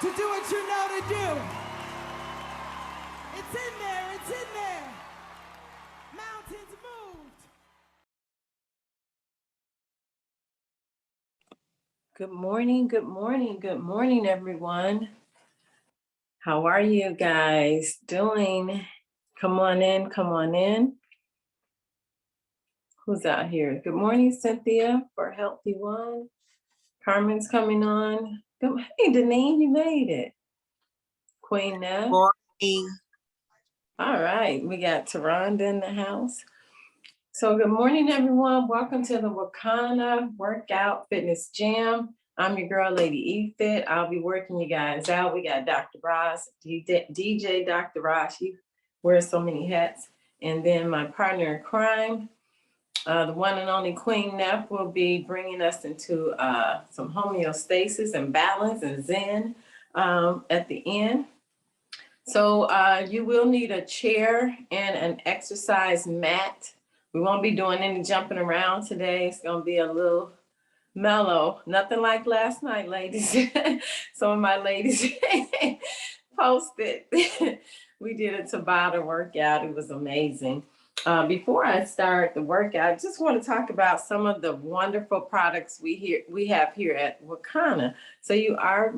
to do what you know to do. It's in there, it's in there. Mountains moved. Good morning, good morning, good morning, everyone. How are you guys doing? Come on in, come on in. Who's out here? Good morning, Cynthia, for a healthy one. Carmen's coming on. Hey, Deneen, you made it. Queen Neff. Morning. All right, we got Taronda in the house. So good morning, everyone. Welcome to the Wakana Workout Fitness Jam. I'm your girl, Lady eFit. I'll be working you guys out. We got Dr. Ross, DJ Dr. Ross. He wears so many hats. And then my partner in crime, the one and only Queen Neff, will be bringing us into some homeostasis and balance and zen at the end. So you will need a chair and an exercise mat. We won't be doing any jumping around today. It's going to be a little mellow. Nothing like last night, ladies. Some of my ladies posted. We did a Tabata workout. It was amazing. Before I start the workout, I just want to talk about some of the wonderful products we have here at Wakana. So you are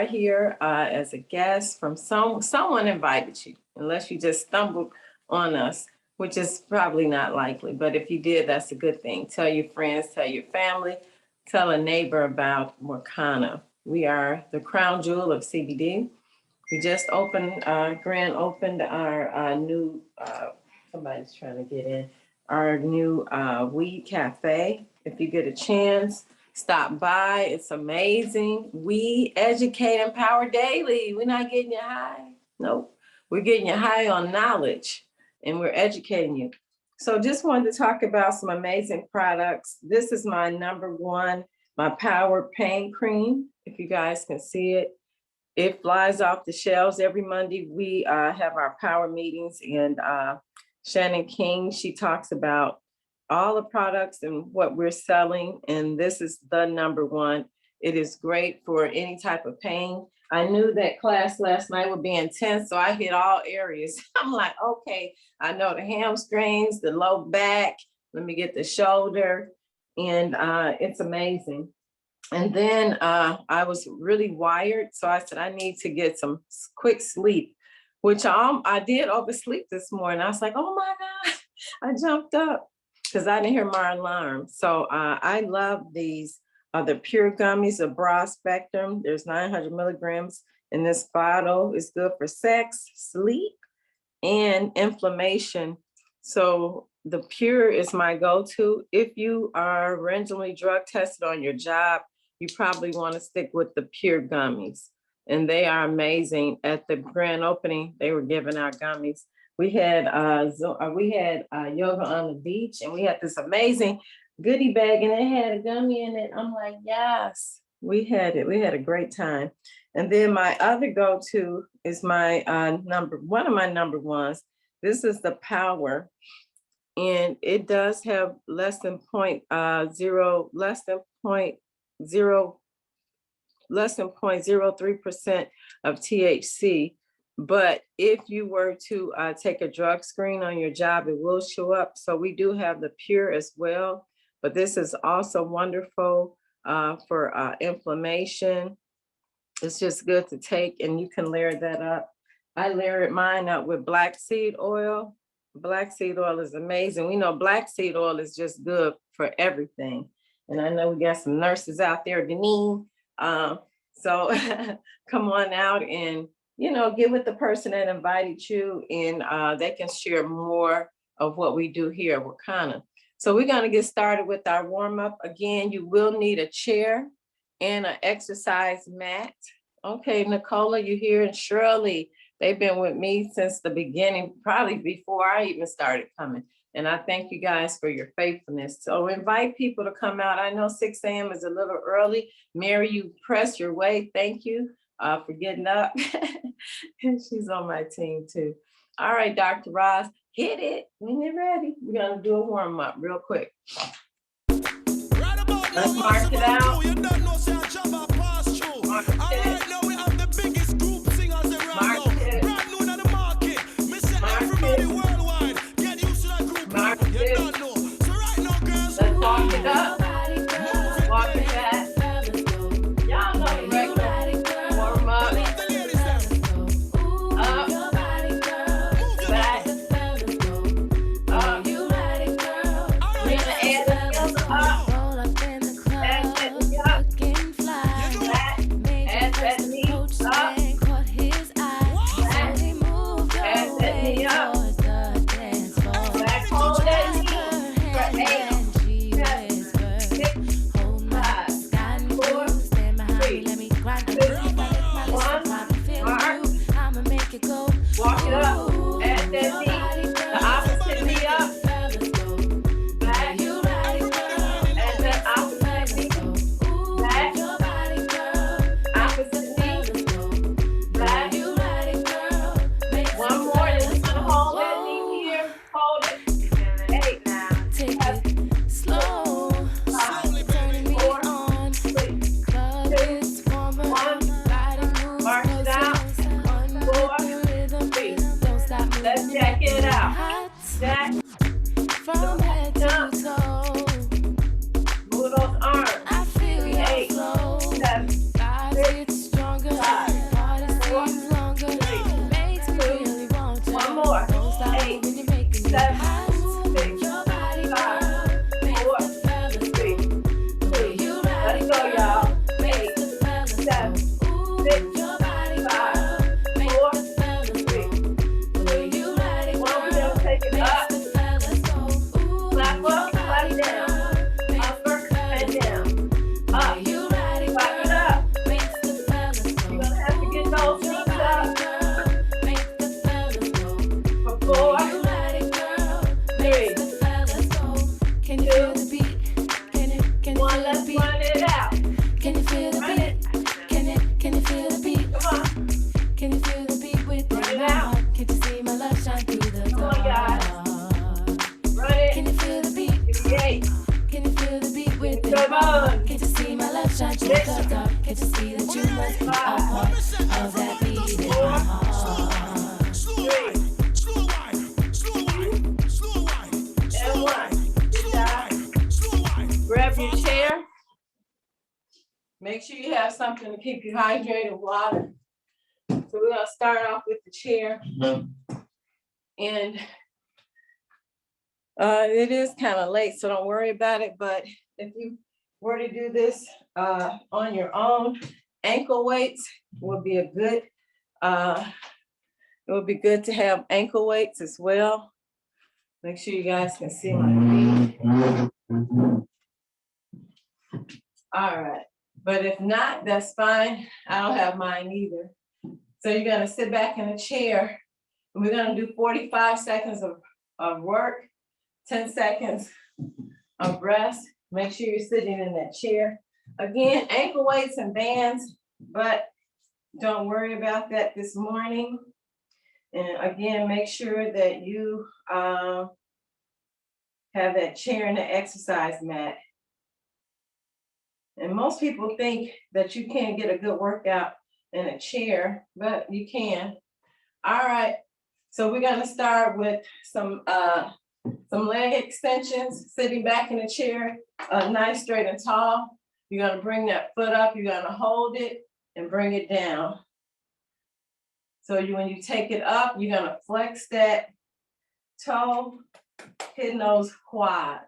here as a guest from someone invited you, unless you just stumbled on us, which is probably not likely. But if you did, that's a good thing. Tell your friends, tell your family, tell a neighbor about Wakana. We are the crown jewel of CBD. We just grand opened our new, somebody's trying to get in, our new weed cafe. If you get a chance, stop by. It's amazing. We educate, empower daily. We're not getting you high. Nope. We're getting you high on knowledge and we're educating you. So just wanted to talk about some amazing products. This is my number one, my Power Pain Cream. If you guys can see it. It flies off the shelves every Monday. We have our power meetings, and Shannon King, she talks about all the products and what we're selling. And this is the number one. It is great for any type of pain. I knew that class last night would be intense, so I hit all areas. I'm like, okay, I know the hamstrings, the low back, let me get the shoulder, and it's amazing. And then I was really wired, so I said, I need to get some quick sleep, which I did oversleep this morning. I was like, oh my God, I jumped up because I didn't hear my alarm. So I love these. The Pure Gummies, a broad spectrum. There's 900 milligrams in this bottle. It's good for sex, sleep, and inflammation. So the Pure is my go-to. If you are randomly drug tested on your job, you probably want to stick with the Pure Gummies. And they are amazing. At the grand opening, they were giving out gummies. We had yoga on the beach, and we had this amazing goodie bag, and it had a gummy in it. I'm like, yes, we had it. We had a great time. And then my other go-to is my one of my number ones. This is the Power, and it does have less than 0.03% of THC. But if you were to take a drug screen on your job, it will show up. So we do have the Pure as well. But this is also wonderful for inflammation. It's just good to take, and you can layer that up. I layer mine up with black seed oil. Black seed oil is amazing. We know black seed oil is just good for everything. And I know we got some nurses out there, Deneen. So come on out and, get with the person that invited you, and they can share more of what we do here at Wakana. So we're going to get started with our warm-up. Again, you will need a chair and an exercise mat. Okay, Nicola, you here, and Shirley, they've been with me since the beginning, probably before I even started coming. And I thank you guys for your faithfulness. So invite people to come out. I know 6 a.m. is a little early. Mary, you press your way. Thank you for getting up. And she's on my team too. All right, Dr. Ross, hit it when you're ready. We're going to do a warm up real quick. Let's mark it out. Mark it. knee up. Back, hold that knee for 8, 7, 6, 5, 4, 3, 2, 1. Mark. Walk it up. At that knee. The opposite knee up. Back. And then opposite knee. Back. Opposite knee. Back. One more. Then just gonna hold that knee here. Hold it. 8, 7, 4, 3, 2, 1. Mark it out. 4, 3. Let's check it out. Jack. From head to toe, Move those arms. I feel your 8, flow. 7, Thighs get stronger, 5, body seems longer. Makes me really want to. One more. Don't stop 8, moving, you're making me 7, hot. 6, Your body, 5, girl, makes 4, the fellas 3, go. 2. You ride Let's it, go, girl, y'all. makes 8, the fellas 7, go. Ooh, 6, your body, 5, girl, makes 4, the fellas 3, go. 2, You ride it, 1. We're girl, gonna take it makes up. the fellas go. Ooh, Clap up, your clap body, down. girl, makes Upper the and fellas down. go. Up. You ride it, Clap it girl, up. makes the fellas go. You're gonna have to get those Your knees body, up. girl, makes the fellas go. For 4, You ride it, girl, 3, makes the fellas go. Can you feel the beat? Can you 1. feel the Let's beat? run it out. Can you feel the Run beat? it. Can you feel the beat? Come on. Can you feel the beat within Run it my out. heart? Can't you see my love shine through the Come on, guys. dark? Run it. Can you feel the beat? 58. Can you feel the beat within Come my heart? on. Can't you see my love shine through the dark? Can't you see that you must be a part of that beat in my heart? 3, and 1. Good job. Grab your chair. Make sure you have something to keep you hydrated, water. So we're gonna start off with the chair. And it is kind of late, so don't worry about it. But if you were to do this on your own, ankle weights would be a good, it would be good to have ankle weights as well. Make sure you guys can see my feet. All right, but if not, that's fine. I don't have mine either. So you're gonna sit back in a chair. And we're gonna do 45 seconds of work, 10 seconds of rest. Make sure you're sitting in that chair. Again, ankle weights and bands, but don't worry about that this morning. And again, make sure that you have that chair and the exercise mat. And most people think that you can't get a good workout in a chair, but you can. All right, so we're gonna start with some leg extensions, sitting back in a chair, nice, straight and tall. You're gonna bring that foot up, you're gonna hold it and bring it down. So when you take it up, you're gonna flex that toe, hitting those quads.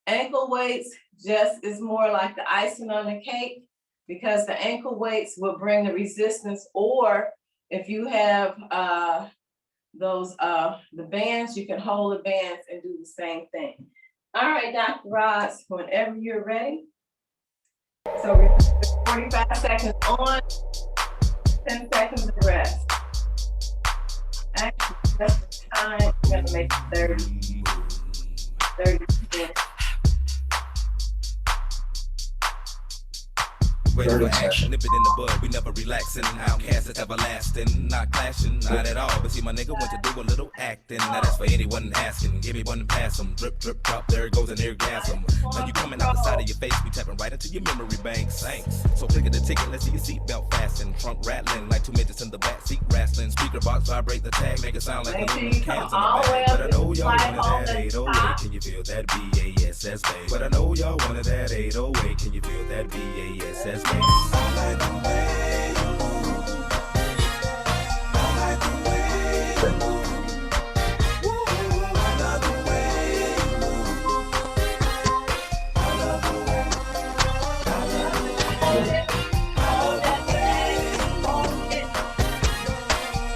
Ankle weights just is more like the icing on the cake, because the ankle weights will bring the resistance, or if you have the bands, you can hold the bands and do the same thing. All right, Dr. Ross, whenever you're ready. So we're 45 seconds on, 10 seconds of rest. Actually, that's the time. We're gonna make it 30%. Ready for action, nip it in the bud, we never relaxing. Outcast is everlasting, not clashing, not at all. But see, my nigga went to do a little acting. Now that's for anyone asking. Give me one and pass them. Drip, drip, drop, there it goes an orgasm. Now you coming out the side of your face, we tapping right into your memory banks. So click at the ticket, let's see your seatbelt fasten. Trunk rattling like two midgets in the back seat wrestling. Speaker box vibrate the tag, make it sound like aluminum cans in the back. But I know y'all wanted that 808, can you feel that BASS bass? But I know y'all wanted that 808, can you feel that BASS bass? I like the way you move. I like the way you move. I love the way you move. I love the way. I love the way. I love the way.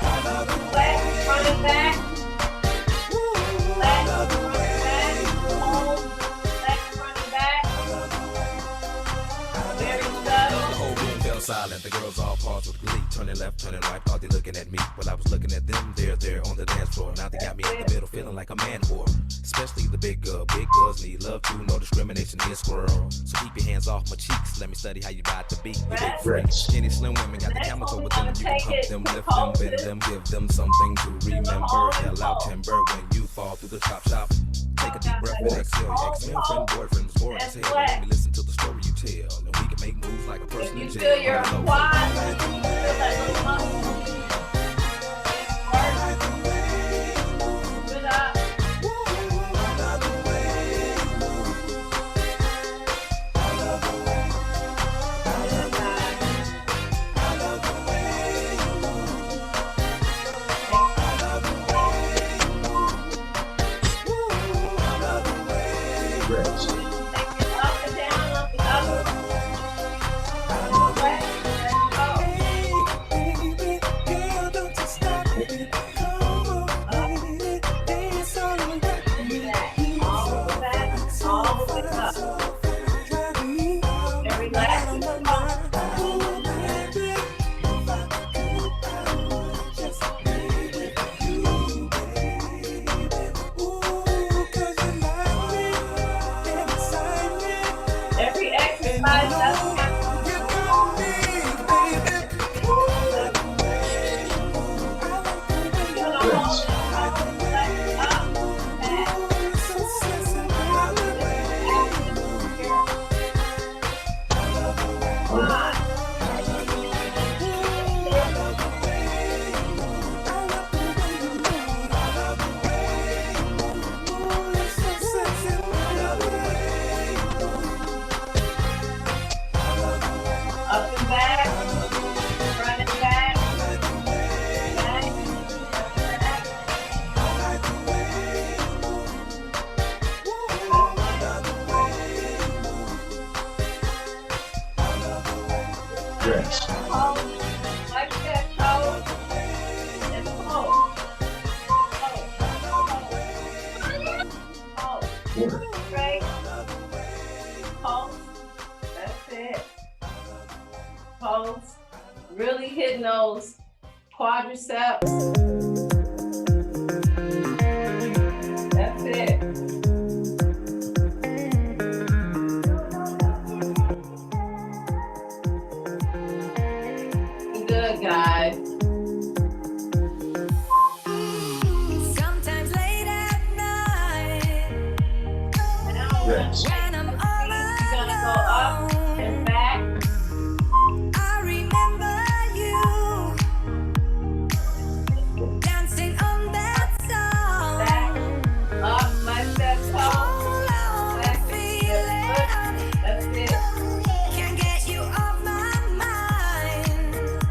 I love the way. it back. Left, run it back. Hold. Left, run it back. Very The subtle. whole room fell silent. The girls all paused with glee. Turning left, turning right. Thought they looking at me. Well, I was looking at them. They're there on the dance floor. Now they got me in the middle, feeling like a man whore. Especially the big girl. Big girls need love too. No discrimination is squirrel. So keep your hands off my cheeks. Let me study how you ride the beat. You big freak. Skinny, slim women got the camels over them. You can hump them, lift them, bend them, give them something to remember. Hell out timber when you fall through the chop shop. Take a deep breath and exhale. Your ex-girlfriend, boyfriend was boring as hell. Let me listen to the story you tell, and we can make moves like a person You in feel jail. your I know. quads. You feel that little muscle. Good up. Good, guys. Take it up and down, up and up. Way. There you go. All the back, all the way up. And relax. Every exercise doesn't have to be long. You're gonna hold it up, back, up, back. Up and back, front and back, back, hold, like that, hold, and hold, hold, straight, hold, that's it. Pose, really hitting those quadriceps. That's it. Good, guys. Sometimes late at night, Now when I'm all you're gonna go up alone, and back. I remember you dancing on that song. Back, up, let that toe. Hold on, Back, feeling that's it. can't get you off my mind.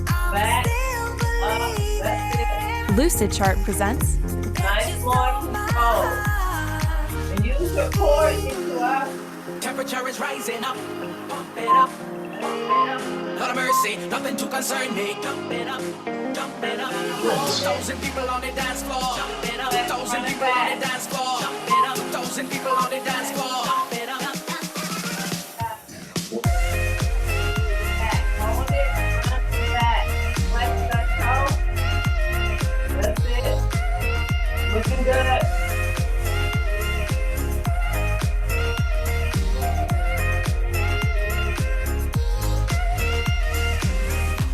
I'm Back, still up, that's believing Lucid Chart presents Nice long control. And use your core into up. Temperature is rising up, pump it up. Lord of mercy, nothing to concern me. Jump it up, jump it up. 1,000 people on the dance floor. Jump it up. 1,000 people on the dance floor. Jump it up. 1,000 people on the dance floor. Jump it up. Back, hold it, front and back. Flex that toe. That's it. Looking good.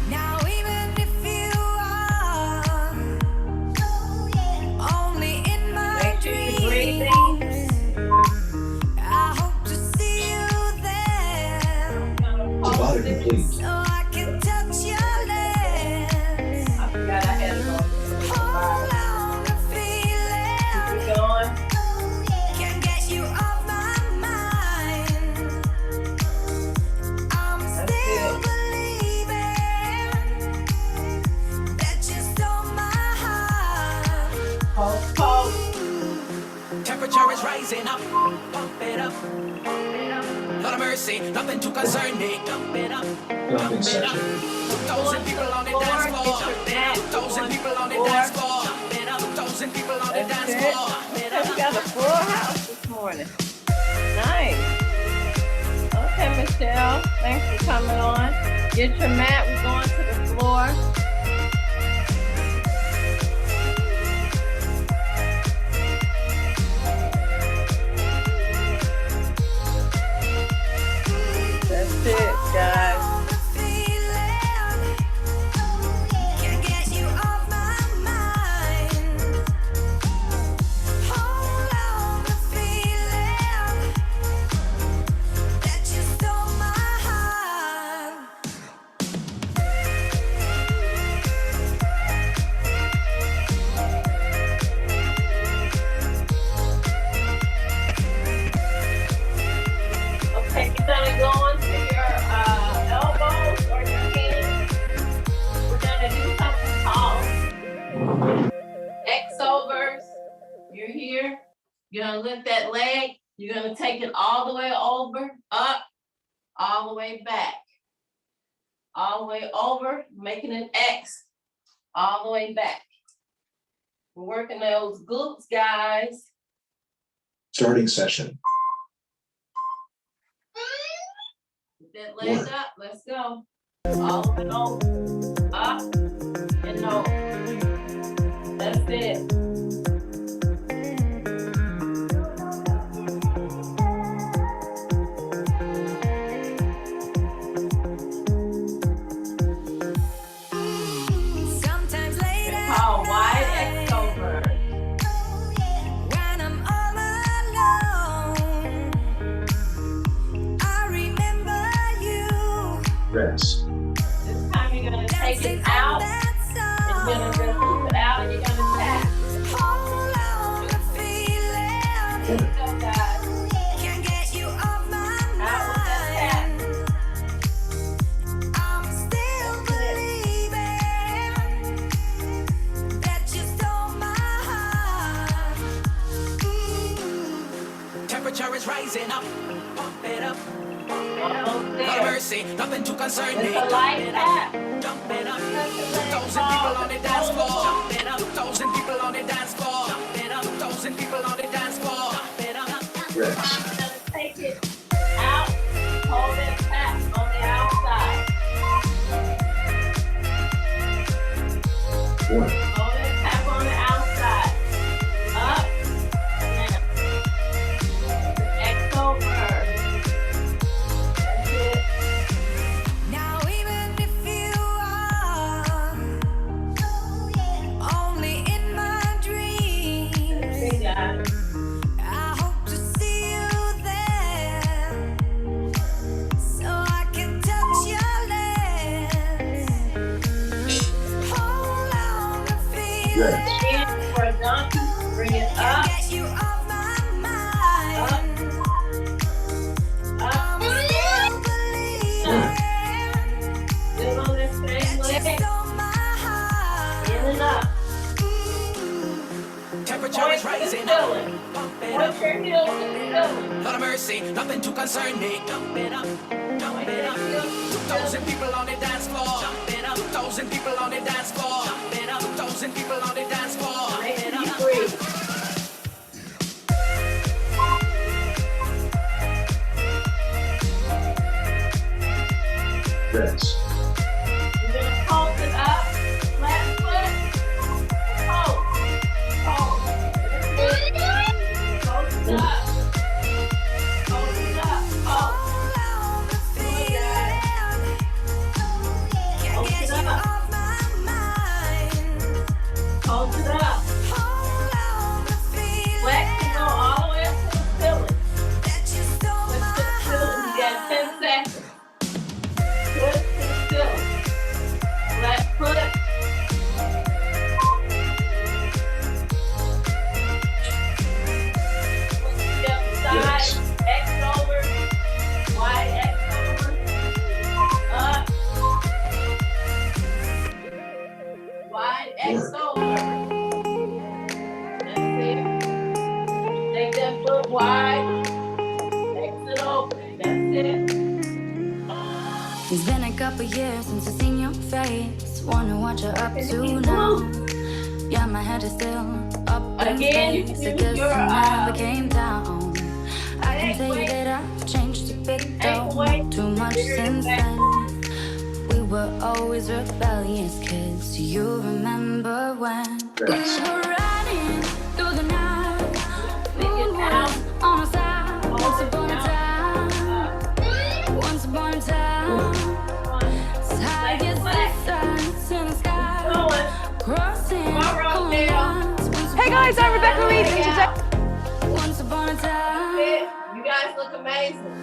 now, even if you are only in my Make sure you're breathing. dreams, I hope to see you there Pose it. so I can touch your lips. I forgot I had it on. Hold on to feeling Keep it going. can't get you off my mind. I'm That's still it. believing that you stole my heart. Pose, pose. Temperature is rising up, pump it up. Lord of mercy, nothing to concern me. Jump it up, jump it up. 1,000 people on the dance floor. 1,000 people on Okay, we got a full house this morning. Nice. Okay, Michelle, thanks for coming on. Get your mat, we're going to the floor. That's it, guys. Okay, you're gonna go onto your elbows or your hands. We're gonna do something called X-overs. You're here. You're gonna lift that leg. You're gonna take it all the way over, up, all the way back. All the way over, making an X, all the way back. We're working those glutes, guys. Starting session. Put that leg up, let's go. All the way over, up, and over. That's it. Sometimes later, Called wide X over. when I'm all alone, I remember you Rest. This time you're gonna take dancing it on out. that And you're gonna song. just move it out and you're gonna tap. Hold on the feeling, Here we go, guys. can't get you off my Out with that mind. I'm still believing that you stole my heart. Temperature is rising up, pump it up. Almost Lord there. mercy, nothing to concern me. It's a light tap. Jump it up. 2,000 people on the dance floor. Jump it up. 2,000 people on the dance floor. Jump it up. 2,000 people on the dance floor. Jump it up. Rest. You're gonna take it out, hold it tap on the outside. One. Hold it tap on the outside. Up, down. X over. That's it. Now even if you are only in my dreams, See, guys. I hope to see you there, so I can touch your lips. Hold on the feeling, Rest. In for a donkey, bring it up, get you off my mind. up. I'm still believing Still on this same that you leg, stole my heart. in and up. Temperature Point is to the rising up, ceiling. pump it Point up. your heels to the ceiling. Lord of mercy, nothing to concern me. Jump it up, jump it up. 2,000 people on the dance floor. Jump it up. 2,000 people on the dance floor. Jump it up. 2,000 people on the dance floor. Jump Make it it up. free. Rest. You're gonna pulse it up, flat foot, pulse, pulse. Pulse it up, pulse it up, pulse. Hold on the feeling, can't Hold get it you up. off my mind. Hold it up. Hold on the feeling, Flex and go all the way up to the ceiling. that you stole Push my to the ceiling. You got 10 heart. seconds. Push to the ceiling. Flat foot. The other side. X over. Wide X over. Up. Wide X over. That's it. Take that foot wide. Exit open. That's it. It's been a couple years since I seen your face. Wonder what you're up to now. Yeah, my head is still up in Again, you space. can I use guess your, I never came down. I can tell you that I've changed a bit, though not too much since then. We were always rebellious kids. Do you remember when we were riding through the night? Moon was on our side. Once upon a time. Once upon a time. As high as the sun in the sky. Crossing lines. Hey guys, I'm Rebecca Reed. and today- Once upon a time. You guys look amazing.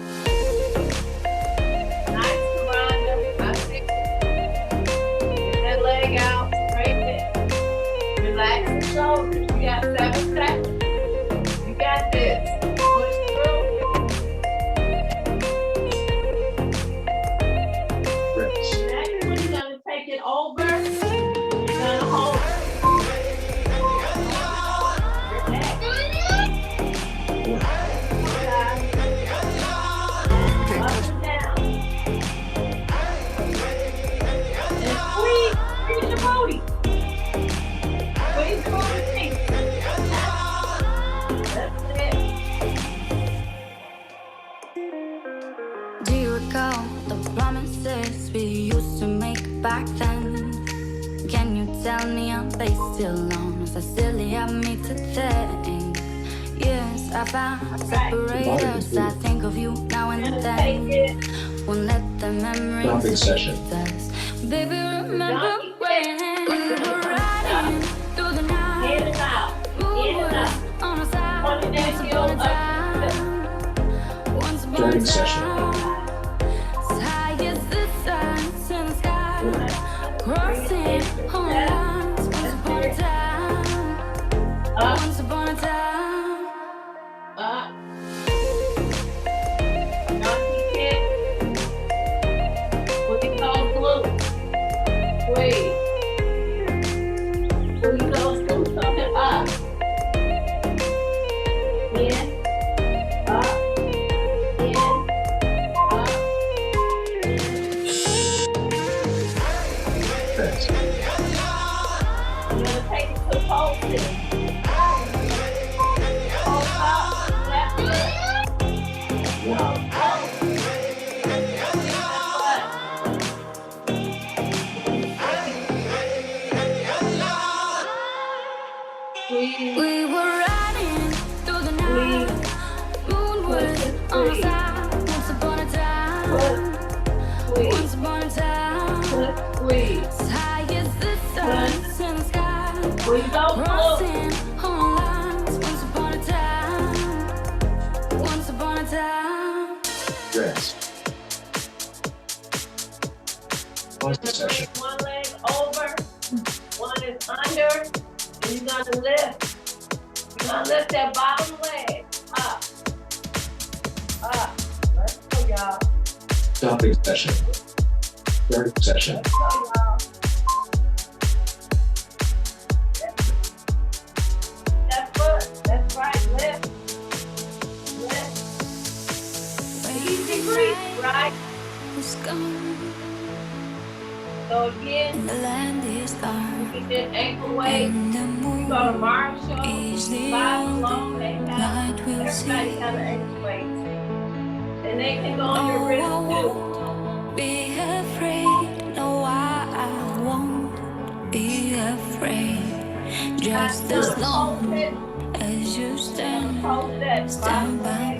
Nice, Rhonda. I see. Get that leg out, straighten it. Relax the shoulders. You got 7 seconds. You got this. Push through. Rest. Next one, you're gonna take it over. You're gonna hold it. Relax. Up and down. And squeeze. Squeeze your booty. Squeeze your booty. That's it. Do you recall the promises we used to make back then? Can you tell me are they still on? Is that silly of me to think? Yes, I found separators. I think of you now and Gonna take then. it. Won't let the memories Dumping session. affect us. Baby, remember Donkey when we were riding through the In night? and out. Moon In and was out. on our side. On the Once next upon a heel, up. time. Once upon a Starting session. time. As high as the sun in the sky. Crossing home lines. Once upon a time. Up. Once upon a time. Up. Donkey kick. What we call glute. Squeeze. Squeeze those glutes up and up. In. Up. In. Up. Rest. You're gonna take it to the pole sit. Pole up. Left foot. One. Squeeze. We were riding through the night. Moon was on our side. Once upon a time. Squeeze. Once upon a time. Squeeze. As high as the sun in the sky. Squeeze those glutes. Crossing home lines. Once upon a time. Once upon a time. Rest. Pause the session. One leg over, one is under, and you're gonna lift. You're gonna lift that bottom leg up. Up. Let's go, y'all. Dumping session. Starting session. Let's go, y'all. Left foot, that's right, lift. Lift. Easy breathe, right? Is gone. So again, The land is dark. we did ankle weight. And the We moon go to Marshall, is the Five only Alone, they have, light we'll everybody see. have an ankle weight. And they can go on your Oh, I wrist too. won't be afraid. No, I won't be afraid. Just as long as you stand by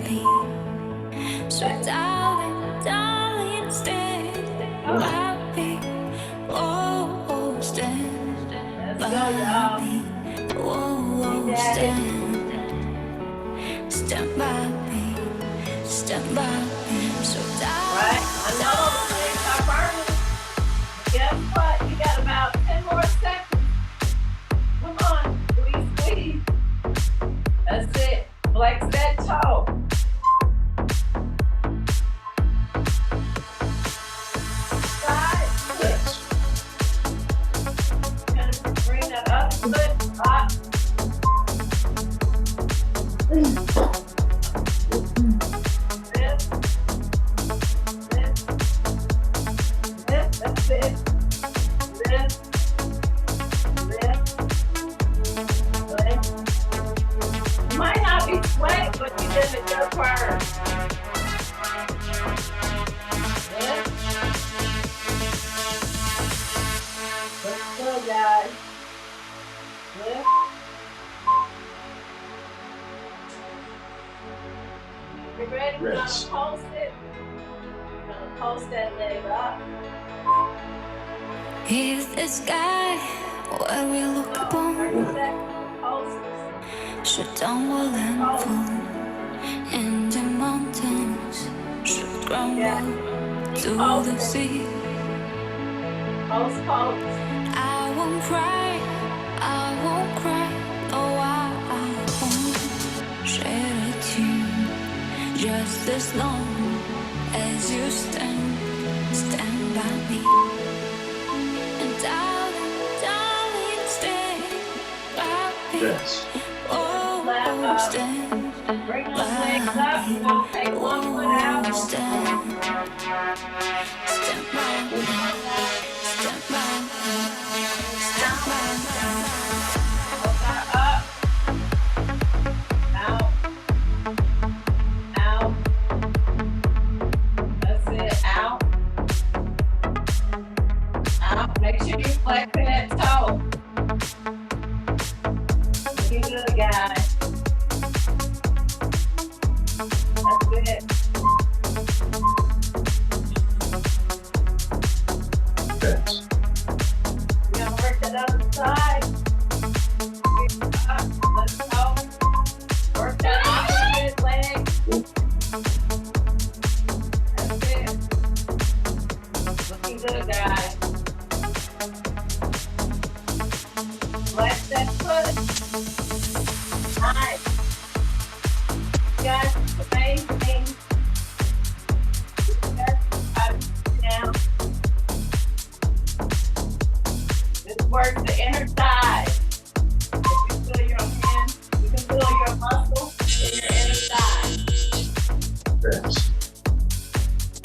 me. So darling, darling, stand by me. Oh, stand by me. Oh, stand by me. Stand by me. So darling. Right? I know the legs are burning. Guess what? You got about 10 more seconds. Come on, squeeze, squeeze. That's it. Flex that toe. Side twist. Gonna bring that other foot up. Lift. Lift. Lift. That's it. Lift. Lift. ready? We're gonna Rest. post it. We're gonna post that leg up. Is the sky where we look upon 30 seconds. Post it. should tumble and fall, and the mountains should crumble to the sea. Post. I won't cry, no, I won't shed a tear, just as long as you stand by me. And darling, stay by me. Rest. Oh, stand Bring those legs up. We're gonna take one foot out. stand by me. Stand by me. Stand by me. Up. Out. Out. That's it. Out. Out. Make sure you flex that toe. Looking good, guys. That's it. Rest. We're gonna work that other side. Up. Let's go. Work that opposite leg. That's it. Looking good, guys. Flex that foot. Nice. You guys, it's amazing. You guys gotta sit down. This works the inner thigh. If you feel your hand, you can feel your muscle in your inner thigh. Rest.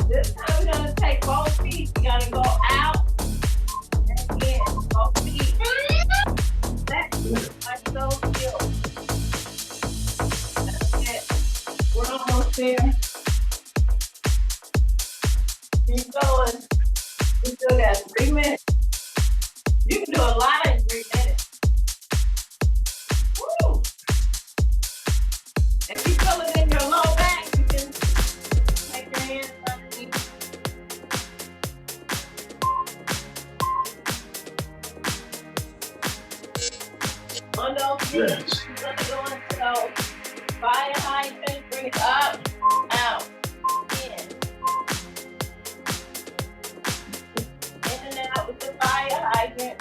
This time we're gonna take both feet. You gotta go out and in. Both feet. Back. Like those heels. That's it. We're almost there. Keep going. We still got 3 minutes. You can do a lot in 3 minutes. Woo! If you feel it in your low back, you can take your hands underneath. On those knees, Yes. you're gonna go into those fire hydrant, bring it up, out, in. In and out with the fire hydrant.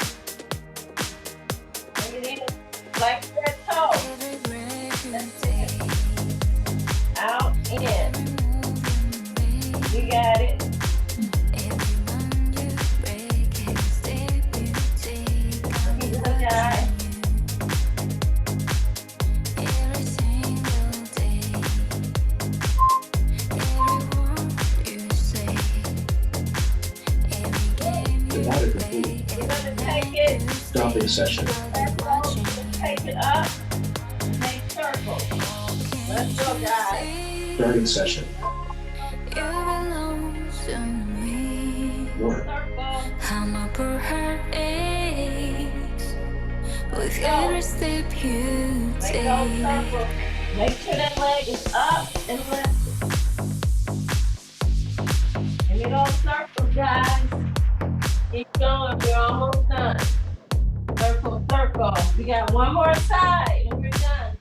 Bring it in, flex that toe, Every breath you take, out, in. every movement You got it. every one you break, every step you take, I'll be Good, guys. watching you every single day. Every word you say, every game you Divided play, complete. We're every gonna take night it. you Stopping session. I'll be watching Take it up, make circles. Let's go, guys. Starting session. You belong to me. One. Circle. I'm up her aches with every step you Make those take. circles. Make sure that leg is up and lifted. Give me those circles, guys. Keep going. We're almost done. Circle, circle. We got one more side and we're done.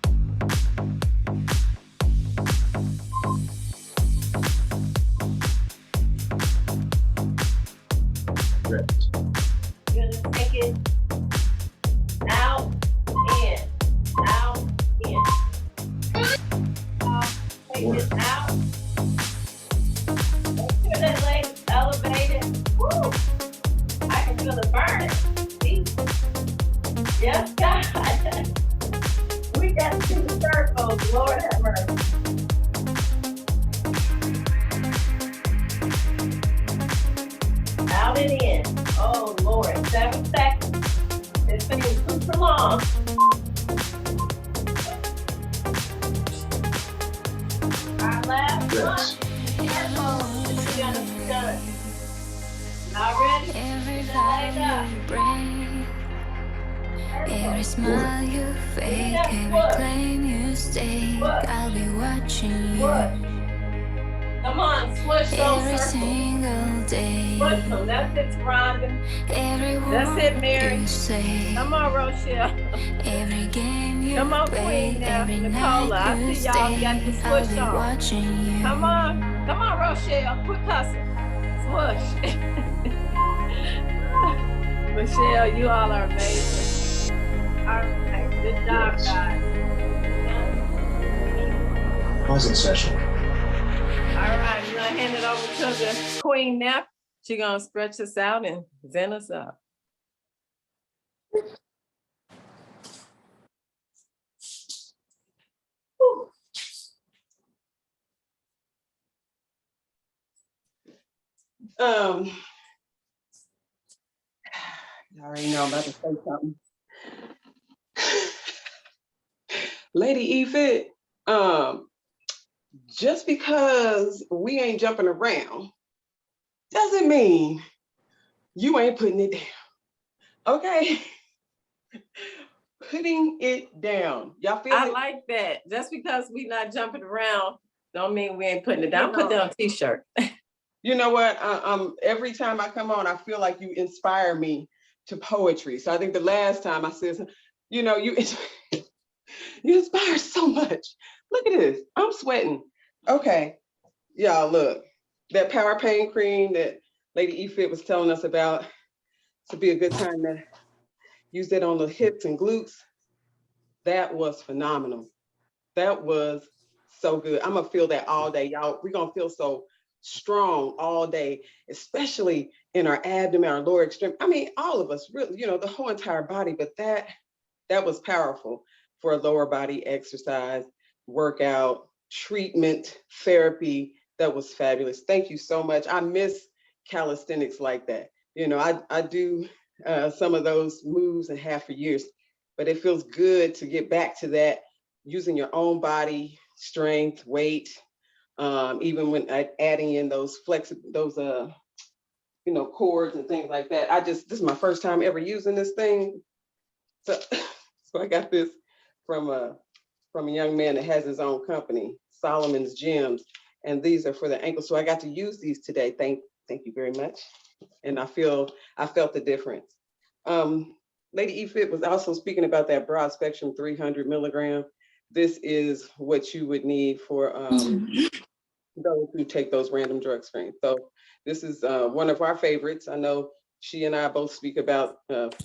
Rest. You're gonna take it out, in, out, in. Take it out. Make sure that leg is elevated. Woo! I can feel it burning. See? Yes, God. We got 2 circles. Lord have mercy. Out and in. Oh, Lord. 7 seconds. This thing is super long. Our last Rest. one. We're gonna be done. All ready? Every vow you break, every smile you fake, every claim you stake, I'll be watching you Come on, swoosh those Every circles. single day, Swoosh them. That's it, Rhonda. every That's it, word Mary. you say, Come on, Rochelle. every game you Come on, play, Queen now. every Nicola, night I you see y'all got stay, the I'll swoosh be on. watching you. Come on, Rochelle. Quit cussing. Swoosh. Michelle, you all are amazing. All right, good job, Yes. guys. Pausing session. All right, we're gonna hand it over to the Queen now. She's gonna stretch us out and zen us up. You already know I'm about to say something. Lady Efit, just because we ain't jumping around doesn't mean you ain't putting it down. Okay? Putting it down. Y'all feel I it? like that. Just because we not jumping around, don't mean we ain't putting it down. You know- Put down a t-shirt. You know what? Every time I come on, I feel like you inspire me to poetry. So I think the last time I said, you know, you inspire so much. Look at this. I'm sweating. Okay. Y'all, look. That Power Pain cream that Lady Efit was telling us about, to be a good time to use it on the hips and glutes. That was phenomenal. That was so good. I'm gonna feel that all day, y'all. We're gonna feel so strong all day, especially in our abdomen, our lower extremity. I mean, all of us, really, you know, the whole entire body. But that was powerful for a lower body exercise, workout, treatment, therapy. That was fabulous. Thank you so much. I miss calisthenics like that. You know, I do some of those moves and have for years, but it feels good to get back to that, using your own body strength, weight, even when adding in those you know, cords and things like that. This is my first time ever using this thing. So, so I got this from a young man that has his own company, Solomon's Gyms, and these are for the ankle. So I got to use these today. Thank you very much. And I felt the difference. Lady Efit was also speaking about that broad spectrum 300 milligram. This is what you would need for those who take those random drug screens. So this is one of our favorites. I know she and I both speak about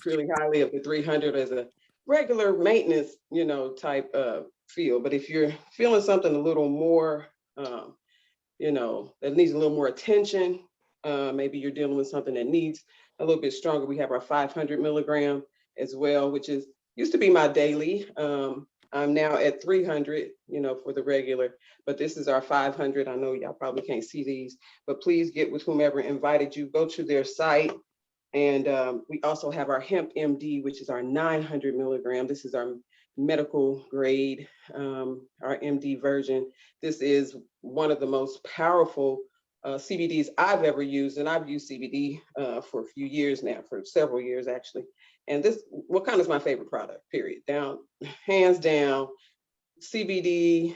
really highly of the 300 as a regular maintenance, you know, type feel. But if you're feeling something a little more, you know, that needs a little more attention, maybe you're dealing with something that needs a little bit stronger, we have our 500 milligram as well, which used to be my daily. I'm now at 300, you know, for the regular, but this is our 500. I know y'all probably can't see these, but please get with whomever invited you, go to their site. And we also have our Hemp MD, which is our 900 milligram. This is our medical grade, our MD version. This is one of the most powerful CBDs I've ever used. And I've used CBD for a few years now, for several years actually. And this, Wakana is my favorite product, period. Hands down, CBD,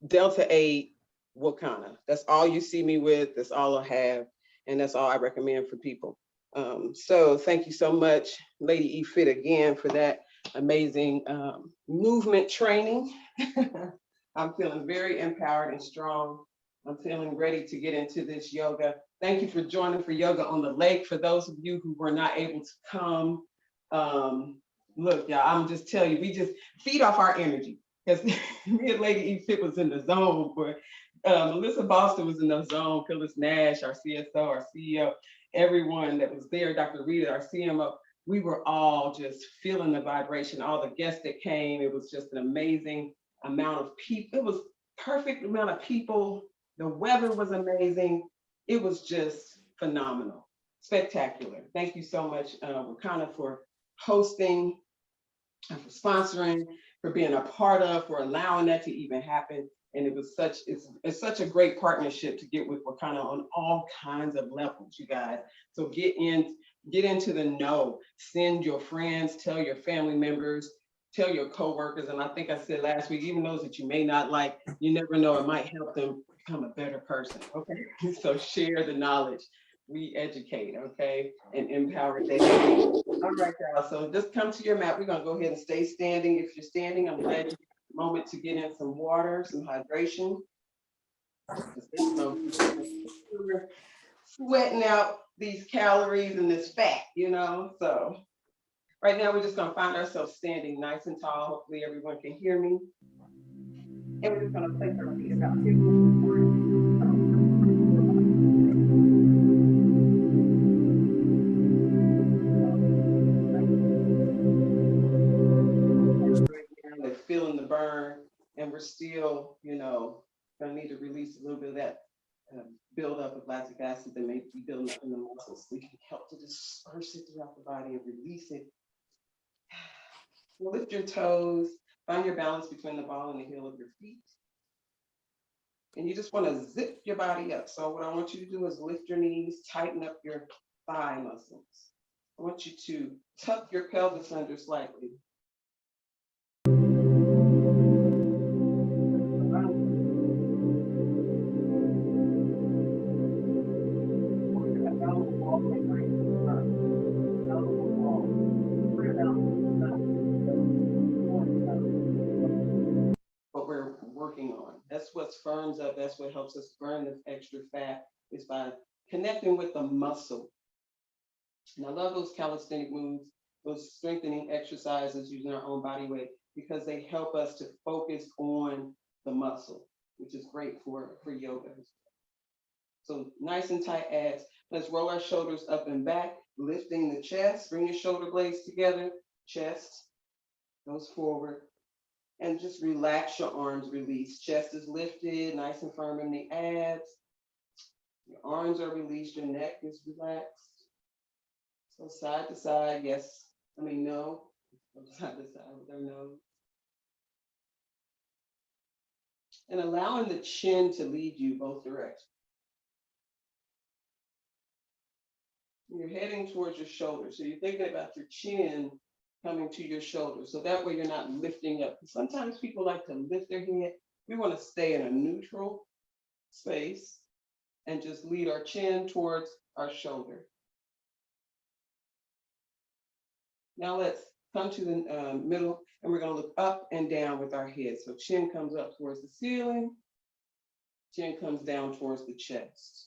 Delta 8, Wakana. That's all you see me with, that's all I have. And that's all I recommend for people. So thank you so much, Lady Efit, again, for that amazing movement training. I'm feeling very empowered and strong. I'm feeling ready to get into this yoga. Thank you for joining for yoga on the lake. For those of you who were not able to come, look, y'all, I'm just telling you, we just feed off our energy. Because me and Lady Efit was in the zone, Melissa Boston was in the zone, Phyllis Nash, our CSO, our CEO, everyone that was there, Dr. Rita, our CMO, we were all just feeling the vibration, all the guests that came. It was just an amazing amount of people. It was perfect amount of people. The weather was amazing. It was just phenomenal, spectacular. Thank you so much, Wakana, for hosting, and for sponsoring, for being a part of, for allowing that to even happen. And it was it's such a great partnership to get with Wakana on all kinds of levels, you guys. So get into the know, send your friends, tell your family members, tell your coworkers. And I think I said last week, even those that you may not like, you never know, it might help them become a better person, okay? So share the knowledge, we educate, okay, and empower them. All right, y'all, so just come to your mat. We're gonna go ahead and stay standing. If you're standing, I'm glad you took a moment to get in some water, some hydration. You know, we're sweating out these calories and this fat, you know, so. Right now, we're just gonna find ourselves standing nice and tall. Hopefully everyone can hear me. And we're just gonna place our feet about 50 they're feeling the burn, and we're still, you know, gonna need to release a little bit of that buildup of lactic acid that may be building up in the muscles. We can help to disperse it throughout the body and release it. Lift your toes, find your balance between the ball and the heel of your feet. And you just want to zip your body up. So what I want you to do is lift your knees, tighten up your thigh muscles. I want you to tuck your pelvis under slightly. What we're working on. That's what firms up. That's what helps us burn this extra fat, is by connecting with the muscle. And I love those calisthenic moves, those strengthening exercises using our own body weight, because they help us to focus on the muscle, which is great for yoga. So nice and tight abs. Let's roll our shoulders up and back, lifting the chest. Bring your shoulder blades together, chest goes forward. And just relax your arms, release. Chest is lifted, nice and firm in the abs. Your arms are released, your neck is relaxed. So side to side, yes, no. Side to side with our nose. And allowing the chin to lead you both directions. You're heading towards your shoulder. So you're thinking about your chin coming to your shoulder. So that way you're not lifting up. Sometimes people like to lift their head. We want to stay in a neutral space and just lead our chin towards our shoulder. Now let's come to the middle, and we're going to look up and down with our head. So chin comes up towards the ceiling, chin comes down towards the chest.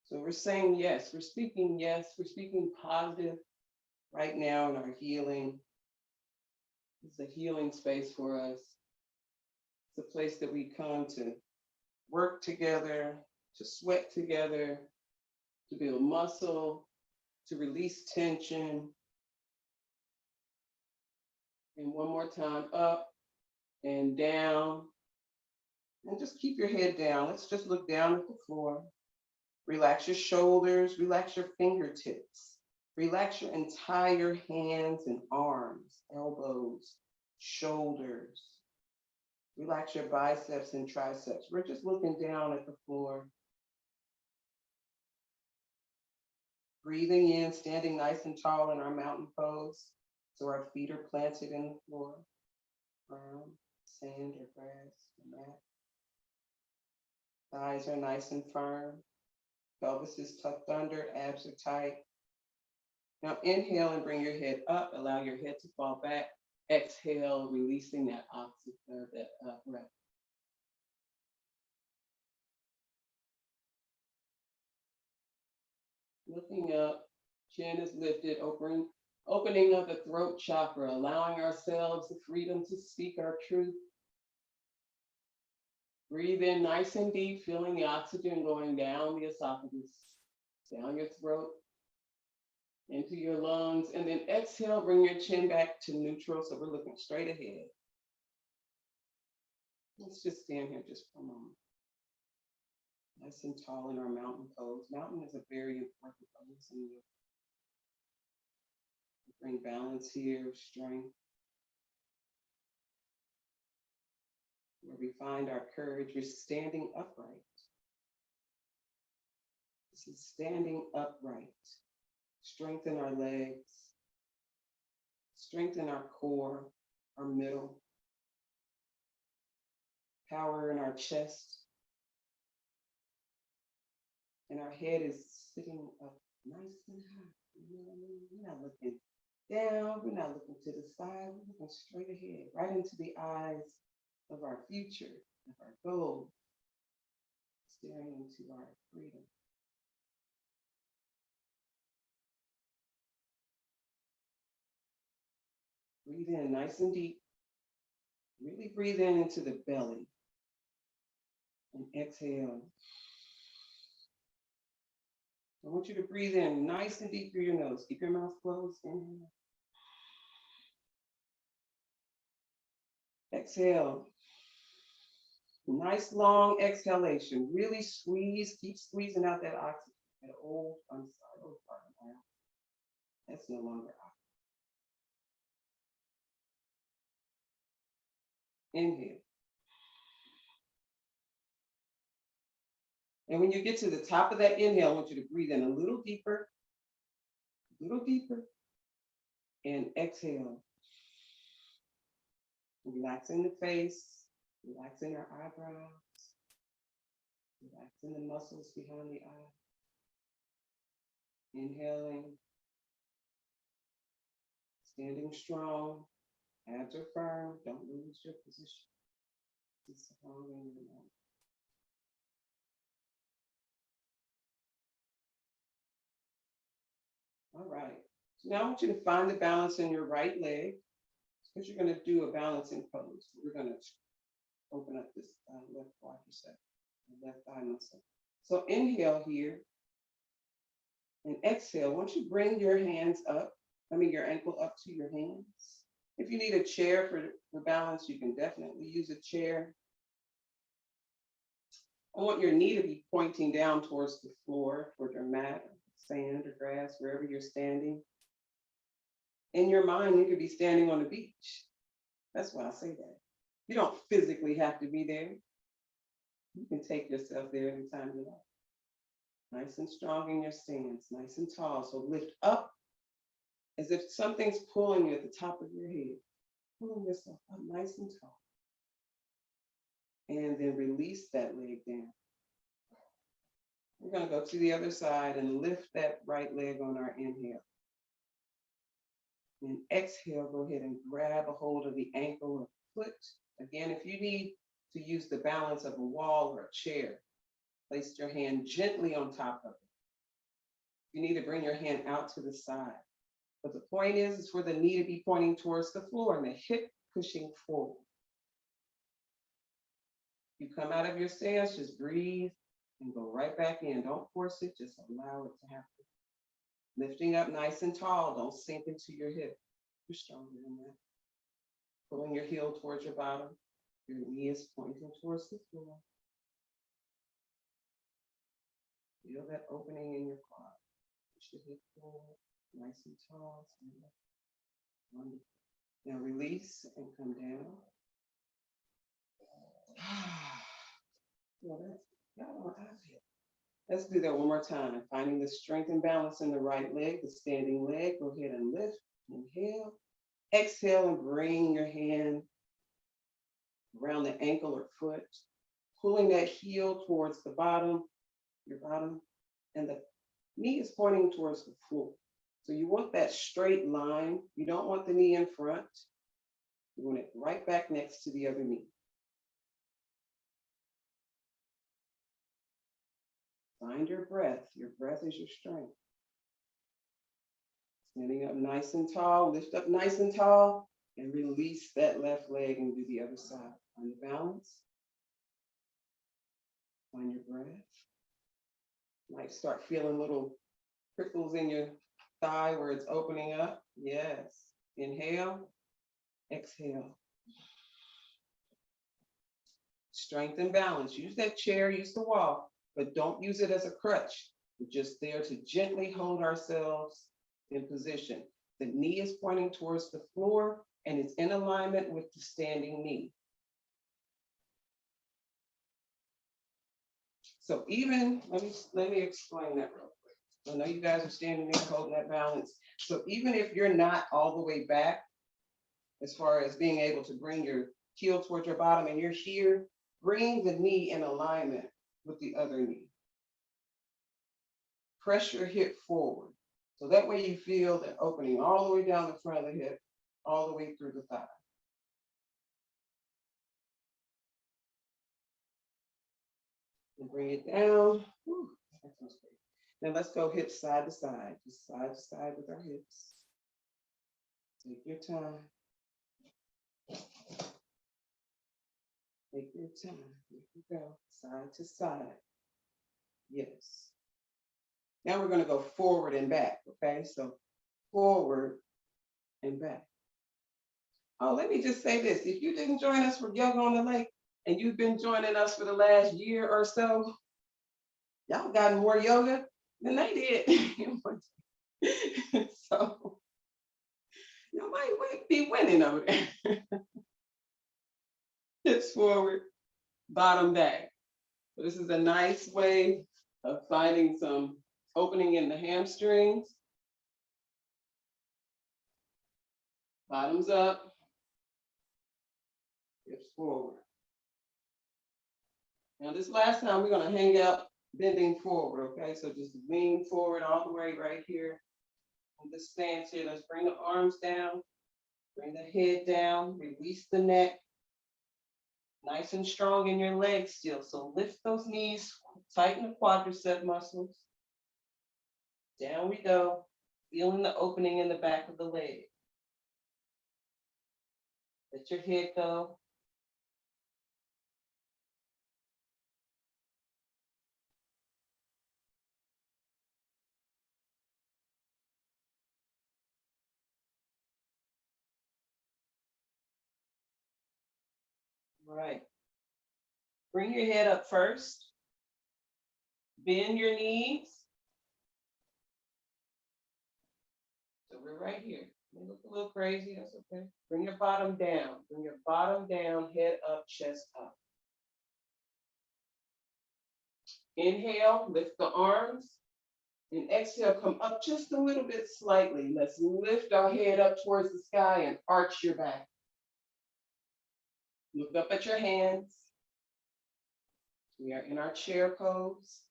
So we're saying yes, we're speaking positive right now in our healing. It's a healing space for us. It's a place that we come to work together, to sweat together, to build muscle, to release tension. And one more time, up and down. And just keep your head down. Let's just look down at the floor. Relax your shoulders, relax your fingertips. Relax your entire hands and arms, elbows, shoulders. Relax your biceps and triceps. We're just looking down at the floor. Breathing in, standing nice and tall in our mountain pose. So our feet are planted in the floor, ground, sand or grass, or mat. Thighs are nice and firm. Pelvis is tucked under, abs are tight. Now inhale and bring your head up. Allow your head to fall back. Exhale, releasing that oxygen, breath. Looking up, chin is lifted, opening up the throat chakra, allowing ourselves the freedom to speak our truth. Breathe in nice and deep, feeling the oxygen going down the esophagus, down your throat, into your lungs, and then exhale, bring your chin back to neutral, so we're looking straight ahead. Let's just stand here just for a moment. Nice and tall in our mountain pose. Mountain is a very important pose in you. Bring balance here, strength. Where we find our courage, we're standing upright. This is standing upright. Strengthen our legs, strengthen our core, our middle, power in our chest, And our head is sitting up nice and high. You know what I mean? We're not looking down, we're not looking to the side, we're looking straight ahead, right into the eyes of our future, of our goals, staring into our freedom. Breathe in nice and deep. Really breathe in into the belly. And exhale. I want you to breathe in nice and deep through your nose. Keep your mouth closed. Inhale. Exhale. Nice long exhalation. Really squeeze. Keep squeezing out that oxygen. That old, I'm sorry, old part of my mouth. That's no longer oxygen. Inhale. And when you get to the top of that inhale, I want you to breathe in a little deeper, and exhale. Relaxing the face, relaxing our eyebrows, relaxing the muscles behind the eye. Inhaling, standing strong, abs are firm, don't lose your position. It's strong in your mouth. All right, so now I want you to find the balance in your right leg, because you're going to do a balancing pose. We're going to open up this left quadricep, left thigh muscle. So inhale here and exhale. Once you bring your hands up, your ankle up to your hands. If you need a chair for balance, you can definitely use a chair. I want your knee to be pointing down towards the floor, toward your mat, sand or grass, wherever you're standing. In your mind, you could be standing on the beach. That's why I say that. You don't physically have to be there. You can take yourself there anytime you like. Nice and strong in your stance, nice and tall. So lift up as if something's pulling you at the top of your head. Pulling yourself up nice and tall. And then release that leg down. We're going to go to the other side and lift that right leg on our inhale. And exhale, go ahead and grab a hold of the ankle or foot. Again, if you need to use the balance of a wall or a chair, place your hand gently on top of it. You need to bring your hand out to the side. But the point is for the knee to be pointing towards the floor and the hip pushing forward. You come out of your stance, just breathe and go right back in. Don't force it, just allow it to happen. Lifting up nice and tall, don't sink into your hip. You're stronger than that. Pulling your heel towards your bottom. Your knee is pointing towards the floor. Feel that opening in your quad. Push your hip forward, nice and tall. Wonderful. Now release and come down. Well, let's do that one more time. Finding the strength and balance in the right leg, the standing leg. Go ahead and lift. Inhale. Exhale and bring your hand around the ankle or foot, pulling that heel towards the bottom, your bottom, and the knee is pointing towards the floor. So you want that straight line. You don't want the knee in front. You want it right back next to the other knee. Find your breath. Your breath is your strength. Standing up nice and tall, lift up nice and tall, and release that left leg and do the other side. Find the balance. Find your breath. You might start feeling little prickles in your thigh where it's opening up. Yes. Inhale, exhale. Strength and balance. Use that chair, use the wall, but don't use it as a crutch. We're just there to gently hold ourselves in position. The knee is pointing towards the floor and it's in alignment with the standing knee. So even, let me explain that real quick. I know you guys are standing there holding that balance. So even if you're not all the way back, as far as being able to bring your heel towards your bottom and you're here, bring the knee in alignment with the other knee. press your hip forward. So that way you feel that opening all the way down the front of the hip, all the way through the thigh. And bring it down. Whew, that feels great. Now let's go hips side to side, just side to side with our hips. Take your time. Take your time. Here we go, side to side. Yes. Now we're going to go forward and back, okay? So forward and back. Oh, let me just say this. If you didn't join us for Yoga on the Lake and you've been joining us for the last year or so, y'all gotten more yoga than they did. So you might be winning over there. Hips forward, bottom back. So this is a nice way of finding some opening in the hamstrings. Bottoms up, hips forward. Now this last time we're gonna hang out bending forward, okay? So just lean forward all the way right here. In this stance here, let's bring the arms down, bring the head down, release the neck. Nice and strong in your legs still. So lift those knees, tighten the quadricep muscles. Down we go, feeling the opening in the back of the leg. Let your head go. All right. Bring your head up first. Bend your knees. So we're right here. You look a little crazy, that's okay. Bring your bottom down. Bring your bottom down, head up, chest up. Inhale, lift the arms. And exhale, come up just a little bit slightly. Let's lift our head up towards the sky and arch your back. Look up at your hands. We are in our chair pose.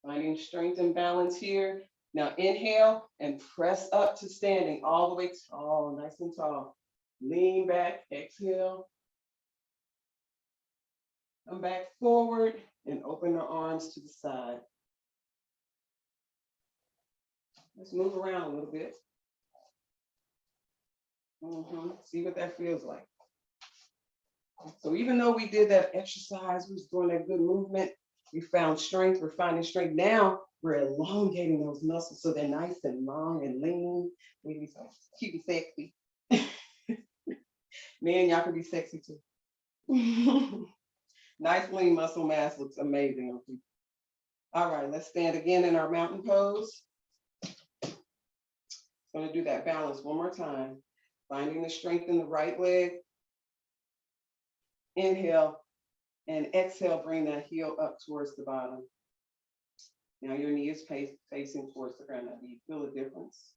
Finding strength and balance here. Now inhale and press up to standing all the way tall, nice and tall. Lean back, exhale. Come back forward and open the arms to the side. Let's move around a little bit. See what that feels like. So even though we did that exercise, we was doing that good movement, we found strength, we're finding strength. Now we're elongating those muscles so they're nice and long and lean. Maybe so cute and sexy. Man, y'all can be sexy too. Nice lean muscle mass looks amazing on people. All right, let's stand again in our mountain pose. Gonna do that balance one more time. Finding the strength in the right leg. Inhale and exhale, bring that heel up towards the bottom. Now your knee is facing towards the ground. Now, do you feel a difference?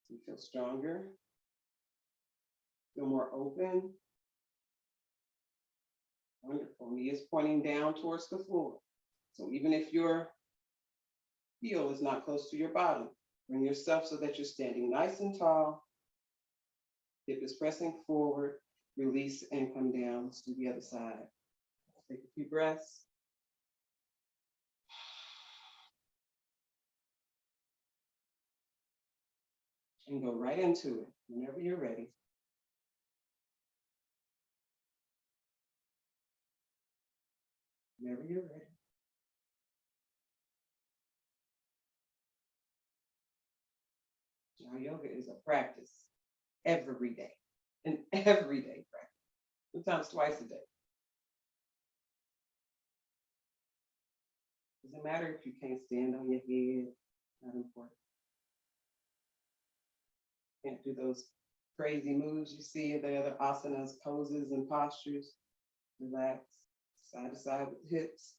Do you feel stronger? Feel more open? Wonderful. Knee is pointing down towards the floor. So even if your heel is not close to your bottom, bring yourself so that you're standing nice and tall. Hip is pressing forward. Release and come down. Let's do the other side. Take a few breaths. And go right into it whenever you're ready. Whenever you're ready. Now yoga is a practice every day, an everyday practice, sometimes twice a day. Doesn't matter if you can't stand on your head, not important. Can't do those crazy moves you see in the other asanas, poses, and postures. Relax, side to side with the hips.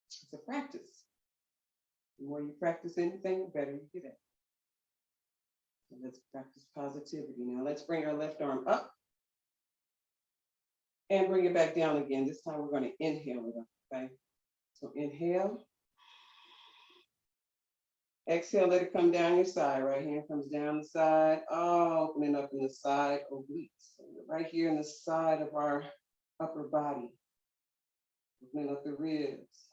It's a practice. The more you practice anything, the better you get at it. So let's practice positivity. Now let's bring our left arm up and bring it back down again. This time we're going to inhale it up, okay? So inhale. Exhale, let it come down your side. Right hand comes down the side, opening up in the side obliques. So right here in the side of our upper body. Opening up the ribs.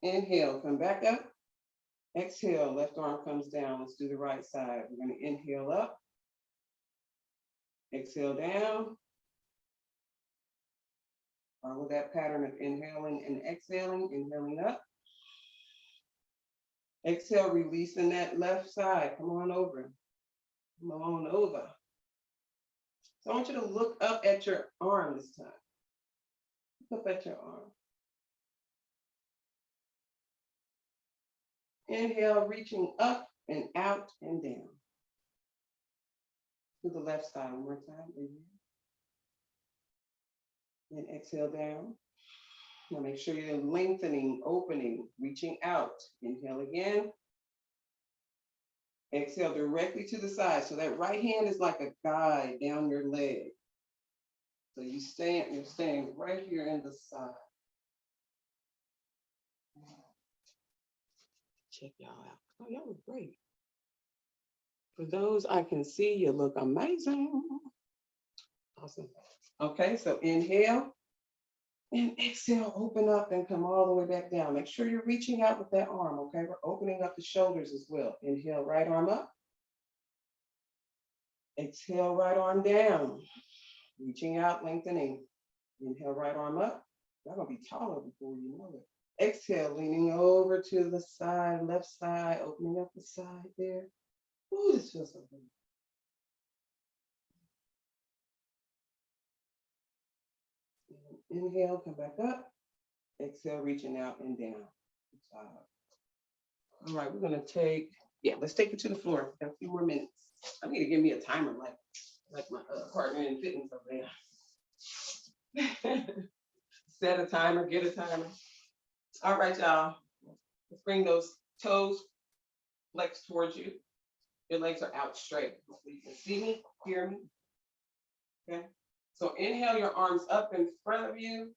Inhale, come back up. Exhale, left arm comes down. Let's do the right side. We're going to inhale up. Exhale down. Follow that pattern of inhaling and exhaling, inhaling up. Exhale, releasing that left side. Come on over. Come on over. So I want you to look up at your arm this time. Look up at your arm. Inhale, reaching up and out and down. To the left side one more time. Inhale. And exhale down. Now make sure you're lengthening, opening, reaching out. Inhale again. Exhale directly to the side. So that right hand is like a guide down your leg. So you're staying right here in the side. Check y'all out. Oh, y'all look great. For those I can see, you look amazing. Awesome. Okay, so inhale and exhale, open up and come all the way back down. Make sure you're reaching out with that arm, okay? We're opening up the shoulders as well. Inhale, right arm up. Exhale, right arm down. Reaching out, lengthening. Inhale, right arm up. You're gonna be taller before you know it. Exhale, leaning over to the side, left side, opening up the side there. Ooh, this feels so good. Inhale, come back up. Exhale, reaching out and down. All right, we're gonna let's take it to the floor. Got a few more minutes. I need to give me a timer like my partner in fitness over there. Set a timer, get a timer. All right, y'all. Let's bring those toes, legs towards you. Your legs are out straight. You can see me, hear me. Okay. So inhale your arms up in front of you.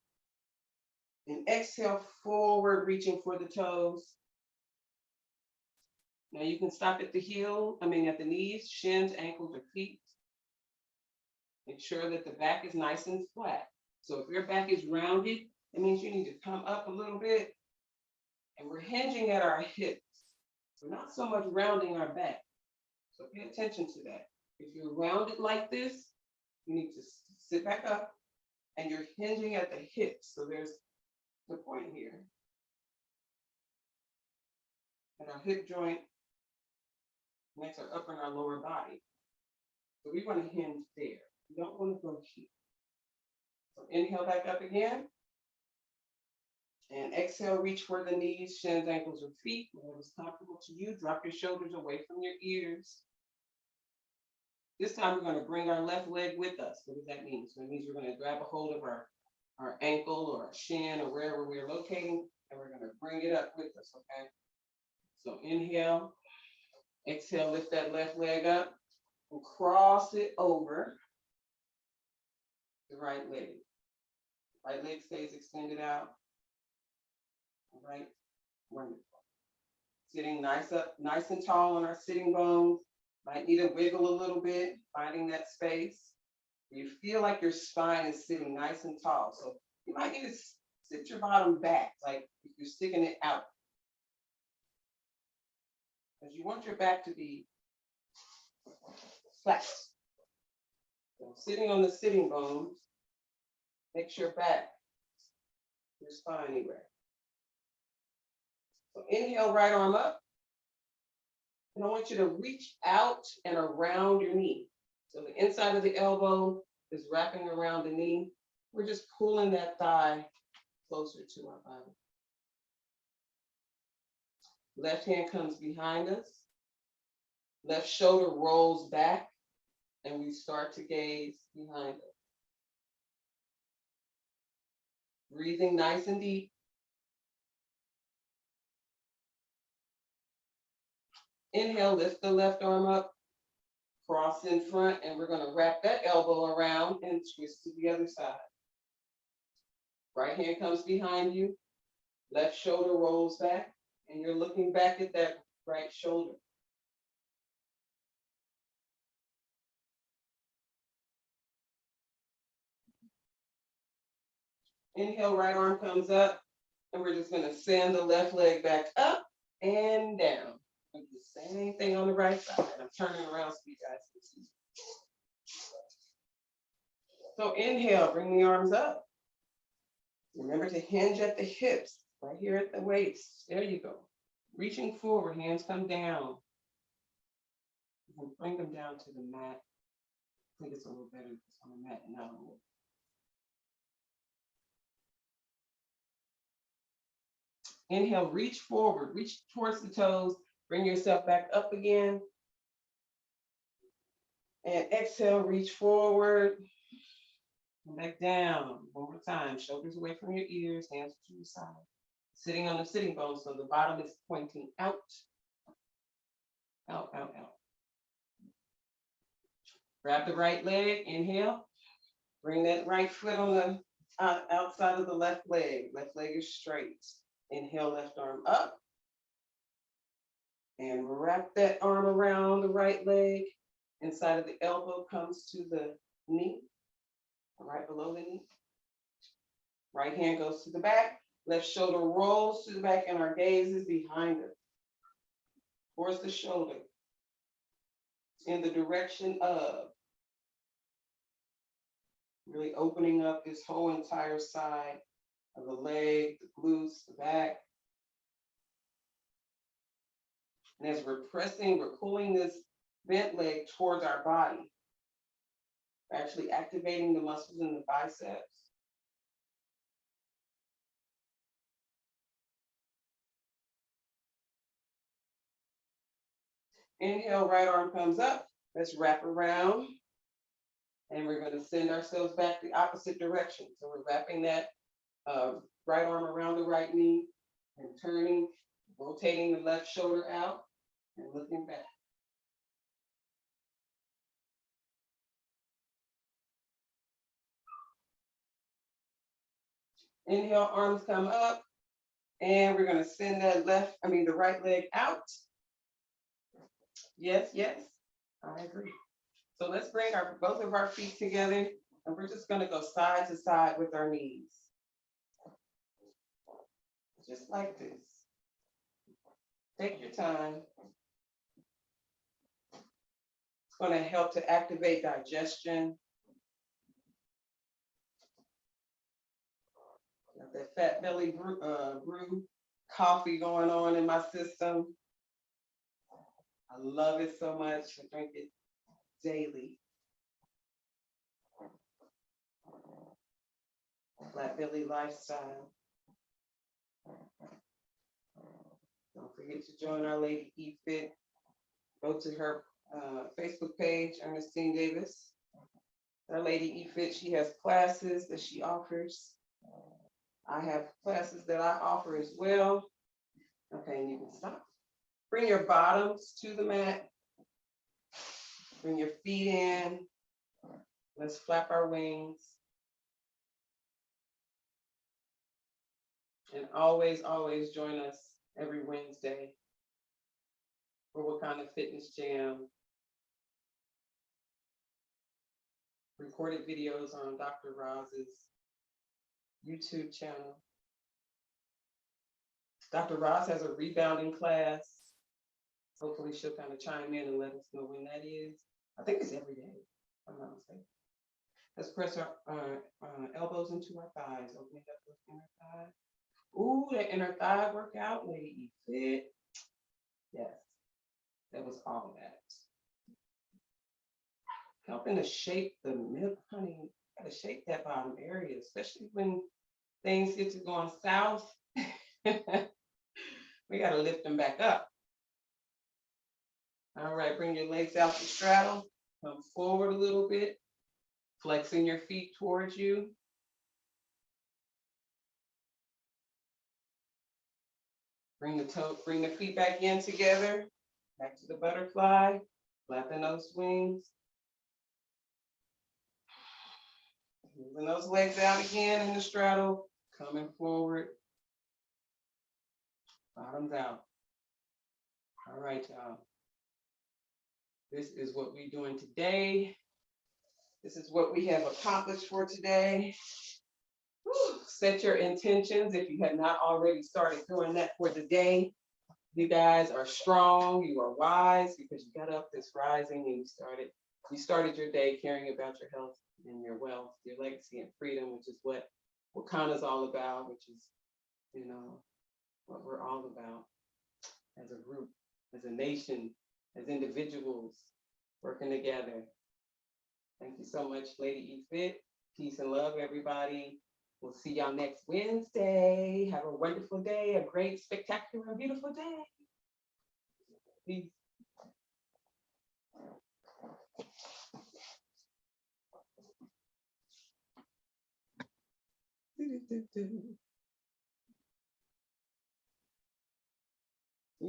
And exhale forward, reaching for the toes. Now you can stop at the at the knees, shins, ankles, or feet. Make sure that the back is nice and flat. So if your back is rounded, it means you need to come up a little bit. And we're hinging at our hips. We're not so much rounding our back. So pay attention to that. If you're rounded like this, you need to sit back up and you're hinging at the hips. So there's the point here. And our hip joint connects our upper and our lower body. So we want to hinge there. We don't want to go here. So inhale back up again. And exhale, reach for the knees, shins, ankles, or feet. Whatever's comfortable to you. Drop your shoulders away from your ears. This time we're going to bring our left leg with us. What does that mean? So it means we're going to grab a hold of our ankle or our shin or wherever we're locating, and we're going to bring it up with us, okay? So inhale, exhale, lift that left leg up and cross it over the right leg. Right leg stays extended out. All right, wonderful. Sitting nice and tall on our sitting bones. Might need to wiggle a little bit, finding that space. You feel like your spine is sitting nice and tall. So you might need to sit your bottom back, like if you're sticking it out. Because you want your back to be flat. So sitting on the sitting bones makes your back, your spine anywhere. So inhale, right arm up. And I want you to reach out and around your knee. So the inside of the elbow is wrapping around the knee. We're just pulling that thigh closer to our body. Left hand comes behind us. Left shoulder rolls back, and we start to gaze behind us. Breathing nice and deep. Inhale, lift the left arm up, cross in front, and we're going to wrap that elbow around and twist to the other side. Right hand comes behind you, left shoulder rolls back, and you're looking back at that right shoulder. Inhale, right arm comes up, and we're just gonna send the left leg back up and down. Do the same thing on the right side. I'm turning around so you guys can see. So inhale, bring the arms up. Remember to hinge at the hips, right here at the waist. There you go. Reaching forward, hands come down. You can bring them down to the mat. I think it's a little better if it's on the mat and not on the wall. Inhale, reach forward, reach towards the toes, bring yourself back up again. And exhale, reach forward, and back down. One more time, shoulders away from your ears, hands to the side. Sitting on the sitting bone, so the bottom is pointing out. Out, out, out. Grab the right leg, inhale. Bring that right foot on the outside of the left leg. Left leg is straight. Inhale, left arm up. And wrap that arm around the right leg. Inside of the elbow comes to the knee, right below the knee. Right hand goes to the back. Left shoulder rolls to the back, and our gaze is behind us. Towards the shoulder. In the direction of. Really opening up this whole entire side of the leg, the glutes, the back. And as we're pressing, we're pulling this bent leg towards our body. We're actually activating the muscles in the biceps. Inhale, right arm comes up. Let's wrap around. And we're going to send ourselves back the opposite direction. So we're wrapping that right arm around the right knee and turning, rotating the left shoulder out and looking back. Inhale, arms come up, and we're going to send that the right leg out. Yes, yes, I agree. So let's bring both of our feet together, and we're just going to go side to side with our knees. Just like this. Take your time. It's going to help to activate digestion. Got that fat belly brew coffee going on in my system. I love it so much. I drink it daily. Flat belly lifestyle. Don't forget to join Our Lady eFit. Go to her Facebook page, Ernestine Davis. Our Lady eFit, she has classes that she offers. I have classes that I offer as well. Okay, and you can stop. Bring your bottoms to the mat. Bring your feet in. Let's flap our wings. And always, always join us every Wednesday for Wakanda Fitness Jam. Recorded videos on Dr. Roz's YouTube channel. Dr. Roz has a rebounding class. Hopefully she'll kind of chime in and let us know when that is. I think it's every day, if I'm not mistaken. Let's press our elbows into our thighs, opening up the inner thigh. Ooh, that inner thigh workout, Lady eFit. Yes, that was all that. Helping to shape the milk, honey. Gotta shape that bottom area, especially when things get to going south. We gotta lift them back up. All right, bring your legs out to straddle. Come forward a little bit, flexing your feet towards you. Bring the feet back in together, back to the butterfly, flapping those wings. Moving those legs out again in the straddle, coming forward. Bottoms out. All right, y'all. This is what we're doing today. This is what we have accomplished for today. Whew. Set your intentions if you have not already started doing that for the day. You guys are strong, you are wise because you got up this rising and you started your day caring about your health and your wealth, your legacy and freedom, which is what Wakanda is all about, which is, you know, what we're all about as a group, as a nation, as individuals working together. Thank you so much, Lady E Fit. Peace and love, everybody. We'll see y'all next Wednesday. Have a wonderful day, a great, spectacular, and beautiful day. Peace.